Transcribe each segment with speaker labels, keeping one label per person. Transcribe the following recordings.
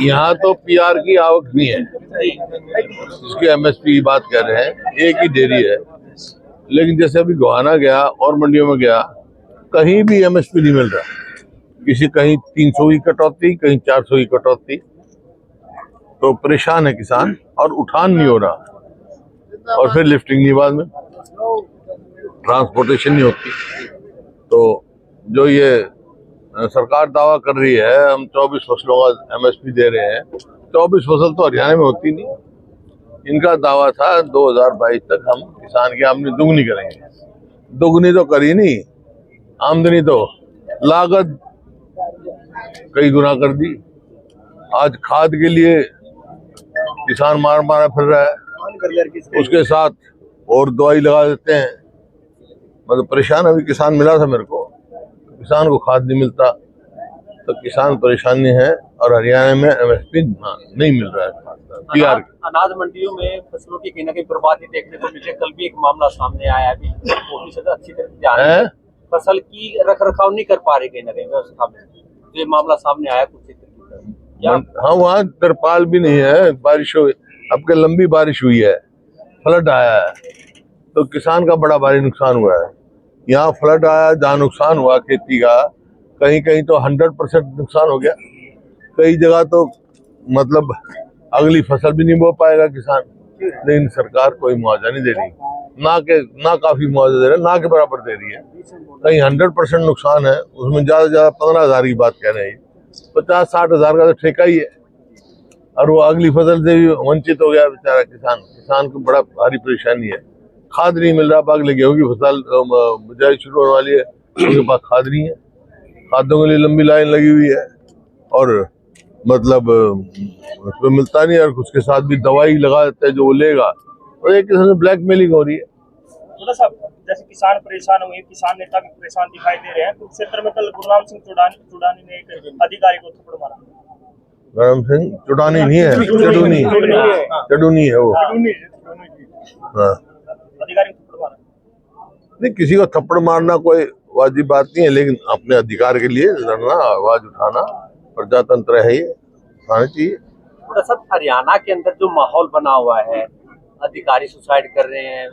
Speaker 1: यहाँ तो पीआर की आवक भी है, इसके एमएसपी की बात कर रहे हैं, एक ही डेयरी है। लेकिन जैसे अभी गोहाना गया और मंडियों में गया, कहीं भी एमएसपी नहीं मिल रहा। किसी कहीं 300 की कटौती, कहीं 400 की कटौती, तो परेशान है किसान और उठान नहीं हो रहा। और फिर लिफ्टिंग नहीं, बाद में ट्रांसपोर्टेशन नहीं होती। तो जो ये सरकार दावा कर रही है हम 24 फसलों का एमएसपी दे रहे हैं, 24 फसल तो हरियाणा में होती नहीं। इनका दावा था 2022 तक हम किसान की आमदनी दुगनी करेंगे। दुगनी तो करी नहीं, आमदनी तो लागत कई गुना कर दी। आज खाद के लिए किसान मार मारा फिर रहा है, उसके साथ और दवाई लगा देते हैं। मतलब परेशान अभी किसान मिला था मेरे को, किसान को खाद नहीं मिलता, तो किसान परेशानी है। और हरियाणा में एमएसपी नहीं मिल रहा है।
Speaker 2: अनाज मंडियों में फसलों की कहीं ना कहीं बर्बादी देखने को मिले। कल भी एक मामला सामने आया, अभी अच्छी तरह ध्यान है, फसल की रख रखाव नहीं कर पा रही कहीं ना कहीं व्यवस्था में, तो ये मामला सामने आया कुछ
Speaker 1: हाँ, वहाँ तिरपाल भी नहीं है। बारिश हो, अब के लंबी बारिश हुई है, फ्लड आया है, तो किसान का बड़ा भारी नुकसान हुआ है। यहाँ फ्लड आया, जहाँ नुकसान हुआ खेती का, कहीं कहीं तो 100% नुकसान हो गया। कई जगह तो मतलब अगली फसल भी नहीं बो पाएगा किसान। लेकिन सरकार कोई मुआवजा नहीं दे रही, ना काफी मुआवजा दे रही है, ना के बराबर दे रही है। कहीं 100% नुकसान है, उसमें ज्यादा से ज्यादा 15,000 की बात कह रहे हैं। 50-60 हजार का तो ठेका ही है, और वो अगली फसल से भी वंचित हो गया बेचारा किसान। किसान को बड़ा भारी परेशानी है। खाद नहीं मिल रहा, अगले गेहूं की फसल बुझाई शुरू होने वाली है, उनके पास खाद नहीं है। खादों के लिए लंबी लाइन लगी हुई है, और मतलब उसमें मिलता नहीं, और उसके साथ भी दवाई लगा देते हैं जो वो लेगा, और एक किस्म से ब्लैकमेलिंग हो रही है।
Speaker 3: जैसे किसान परेशान हुए, किसान नेता भी परेशान दिखाई दे रहे हैं। कुरुक्षेत्र में कल गुरनाम सिंह चुड़ानी ने एक अधिकारी को थप्पड़ मारा।
Speaker 1: गुरनाम सिंह चुड़ानी नहीं है, चडूनी है वो। हाँ,
Speaker 3: अधिकारी को थप्पड़ मारा।
Speaker 1: नहीं, किसी को थप्पड़ मारना कोई वाजिब बात नहीं है, लेकिन अपने अधिकार के लिए लड़ना, आवाज उठाना प्रजातंत्र है, ये आना चाहिए।
Speaker 2: थोड़ा सा हरियाणा के अंदर जो माहौल बना हुआ है, अधिकारी सुसाइड कर रहे हैं,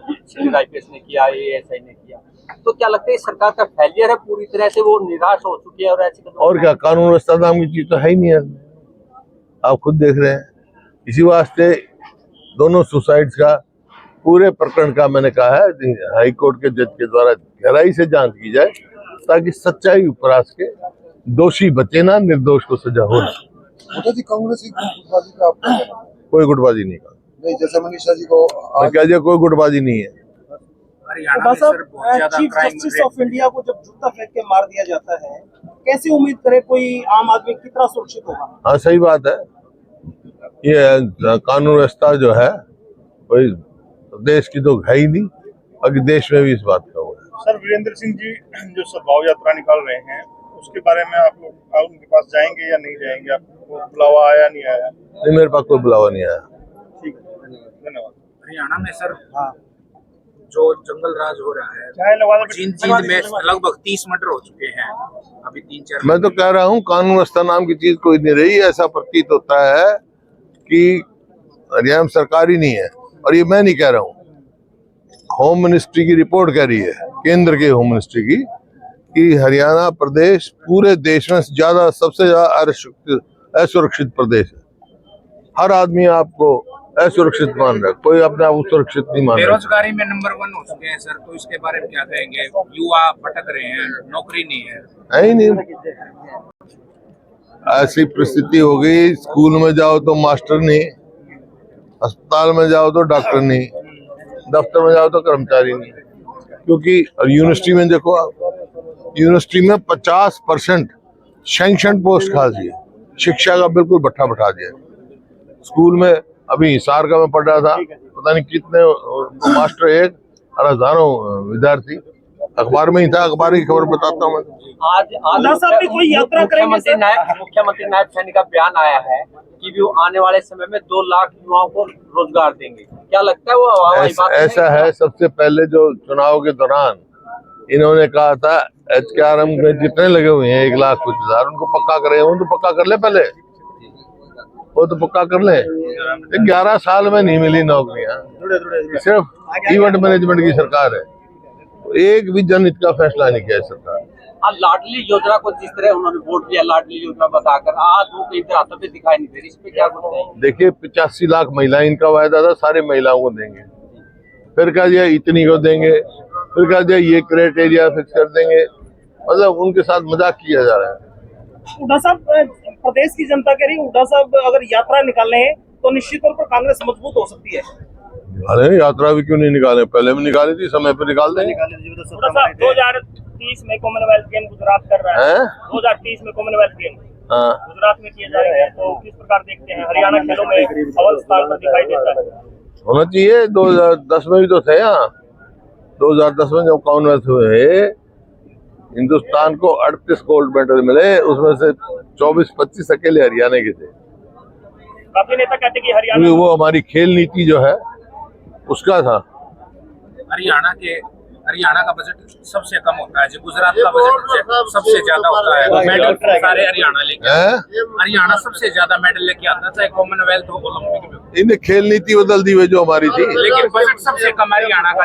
Speaker 2: आईपीएस ने किया, एएसआई ने किया, तो क्या लगता है सरकार का फेलियर है, पूरी तरह से वो निराश हो चुकी है? और ऐसे
Speaker 1: और क्या, कानून व्यवस्था नाम की चीज तो है ही नहीं है, आप खुद देख रहे हैं। इसी वास्ते दोनों सुसाइड्स का, पूरे प्रकरण का मैंने कहा है हाई कोर्ट के जज के द्वारा गहराई से जांच की जाए, ताकि सच्चाई ऊपर आ सके, दोषी बचे ना, निर्दोष को सजा हो ना।
Speaker 4: कांग्रेस गुटबाजी का
Speaker 1: कोई गुटबाजी नहीं,
Speaker 4: जैसे मनीषा जी को
Speaker 1: क्या कोई गुटबाजी नहीं है।
Speaker 3: चीफ जस्टिस ऑफ इंडिया को जब जूता फेंक के मार दिया जाता है, कैसे उम्मीद करे कोई आम आदमी कितना सुरक्षित होगा?
Speaker 1: हाँ, सही बात है। ये कानून व्यवस्था जो है कोई देश की तो है ही नहीं, बाकी देश में भी इस बात का हुआ है।
Speaker 5: सर, वीरेंद्र सिंह जी जो सद्भाव यात्रा निकाल रहे हैं, उसके बारे में आप लोग उनके पास जाएंगे या नहीं जाएंगे? आपको बुलावा आया नहीं आया?
Speaker 1: नहीं, मेरे पास कोई बुलावा नहीं आया।
Speaker 5: ठीक है, धन्यवाद।
Speaker 6: हरियाणा में सर जो जंगल राज हो रहा है, जींद में लगभग 30 मर्डर हो चुके हैं अभी 3-4।
Speaker 1: मैं तो कह रहा हूँ कानून व्यवस्था नाम की चीज कोई नहीं रही। ऐसा प्रतीत होता है कि हरियाणा सरकार ही नहीं है, और ये मैं नहीं कह रहा हूँ, होम मिनिस्ट्री की रिपोर्ट कह रही है, केंद्र के होम मिनिस्ट्री की, कि हरियाणा प्रदेश पूरे देश में सबसे ज्यादा असुरक्षित प्रदेश है। हर आदमी आपको असुरक्षित मान रहा है, कोई अपने आप सुरक्षित नहीं मान रहा।
Speaker 6: बेरोजगारी में नंबर 1 हो चुके हैं सर, तो इसके बारे में क्या कहेंगे? युवा भटक रहे हैं, नौकरी नहीं है
Speaker 1: ही नहीं। ऐसी परिस्थिति हो गई, स्कूल में जाओ तो मास्टर नहीं, अस्पताल में जाओ तो डॉक्टर नहीं, दफ्तर में जाओ तो कर्मचारी नहीं। क्योंकि यूनिवर्सिटी में देखो आप, यूनिवर्सिटी में 50% सैंक्शन पोस्ट खा दिए, शिक्षा का बिल्कुल भट्ठा बैठा दिया। स्कूल में अभी हिसार का मैं पढ़ रहा था, पता नहीं कितने मास्टर, एक और हजारों विद्यार्थी। अखबार में ही था, अखबार की खबर बताता हूँ मैं।
Speaker 2: आज मुख्यमंत्री नायब सैनी का बयान आया है कि वो आने वाले समय में 2 लाख युवाओं को रोजगार देंगे। क्या लगता है वो
Speaker 1: ऐसा है? सबसे पहले जो चुनाव के दौरान इन्होंने कहा था HKRM में जितने लगे हुए हैं 1 लाख कुछ हजार, उनको पक्का करें। उनको पक्का कर ले पहले, वो तो पक्का कर ले। 11 साल में नहीं मिली नौकरियां, सिर्फ इवेंट मैनेजमेंट की सरकार है, एक भी जनहित का फैसला नहीं किया है सरकार।
Speaker 2: आज लाडली योजना को जिस तरह उन्होंने वोट दिया लाडली योजना बताकर, आज वो कहीं तरह पे दिखाई नहीं दे रही, इस पे क्या कुछ नहीं?
Speaker 1: देखिए 85 लाख महिलाएं इनका वायदा था, सारे महिलाओं को देंगे, फिर कहा दिया इतनी को देंगे, फिर कहा दिया ये क्राइटेरिया फिक्स कर देंगे, मतलब उनके साथ मजाक किया जा रहा है।
Speaker 3: हुड्डा साहब, प्रदेश की जनता कह रही है हुड्डा साहब अगर यात्रा निकाले हैं तो निश्चित तौर पर कांग्रेस मजबूत हो सकती है।
Speaker 1: अरे यात्रा भी क्यों नहीं निकाले, पहले भी निकाली थी, समय पे निकाल देंगे।
Speaker 3: हुड्डा साहब 2030 में कॉमनवेल्थ गेम गुजरात कर रहा है, 2030 में कॉमनवेल्थ गेम गुजरात में किए जाएंगे, तो किस प्रकार देखते हैं? हरियाणा खेलों में अव्वल स्थान पर दिखाई देता है।
Speaker 1: होना चाहिए, 2010 में भी तो थे यहाँ, 2010 में जब कॉमनवेल्थ हुए हिंदुस्तान को 38 गोल्ड मेडल मिले, उसमें से 24-25 अकेले हरियाणा के थे।
Speaker 3: काफी नेता कहते हैं कि हरियाणा,
Speaker 1: वो हमारी खेल नीति जो है उसका था।
Speaker 6: हरियाणा का बजट सबसे कम होता है, जो गुजरात का बजट सबसे ज्यादा होता है। मेडल सारे हरियाणा लेके, हरियाणा सबसे ज्यादा मेडल लेके आता है, चाहे कॉमनवेल्थ हो, ओलंपिक में।
Speaker 1: इन्हें खेल नीति बदल दी हुई जो हमारी थी,
Speaker 6: लेकिन बजट सबसे कम हरियाणा का।